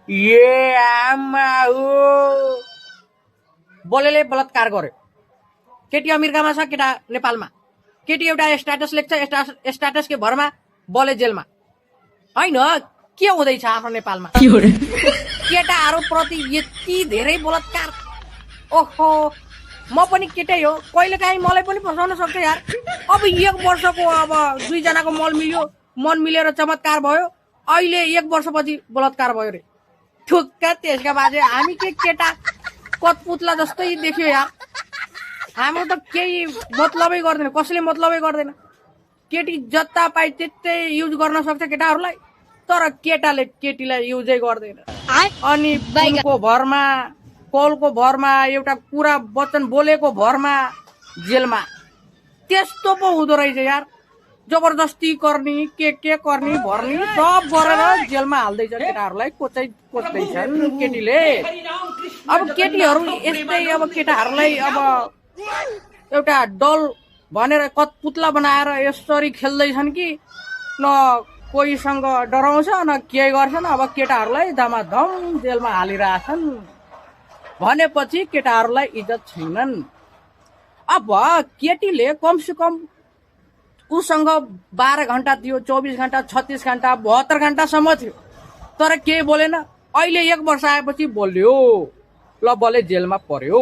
ए आमा हो बोलेले बलात्कार गर्यो। केटी अमेरिकामा छ, केटा नेपालमा। केटी एउटा स्ट्याटस लेख्छ, स्ट्याटसकै भरमा बले जेलमा। होइन के हुँदैछ आफ्नो नेपालमा? केटाहरू प्रति यति धेरै बलात्कार। ओहो म पनि केटै हो, कहिलेकाहीँ मलाई पनि फसाउन सक्छ यार। अब 1 वर्षको अब 2 जनाको मन मिलेर चमत्कार भयो, अहिले 1 वर्षपछि बलात्कार भयो रे। ठुक्क त्यसका बाजे हामी के केटा कतपुतला जस्तै देख्यो यार। हाम्रो त केही मतलबै गर्दैन, कसैले मतलबै गर्दैन। केटी जता पाइ त्यतै युज गर्न सक्छ केटाहरूलाई, तर केटाले केटीलाई युजै गर्दैन। अनि फुलको भरमा, कलको भरमा, एउटा कुरा वचन बोलेको भरमा जेलमा। त्यस्तो पो हुँदो रहेछ यार। जबरजस्ती गर्ने, के गर्ने भर्नी सब गरेर जेलमा हाल्दैछ केटाहरूलाई। कोच्दैछन् केटीले। अब केटीहरू यस्तै अब केटाहरूलाई अब एउटा डल भनेर कतपुतला बनाएर यसरी खेल्दैछन् कि न कोहीसँग डराउँछ न के गर्छन्। अब केटाहरूलाई धमाधम जेलमा हालिरहेछन् भनेपछि केटाहरूलाई इज्जत छैनन्। अब केटीले कमसेकम उसँग 12 घण्टा थियो, 24 घण्टा, 36 घण्टा, 72 घण्टासम्म थियो, तर केही बोलेन। अहिले 1 वर्ष आएपछि बोल्यो, ल बले जेलमा पर्यो।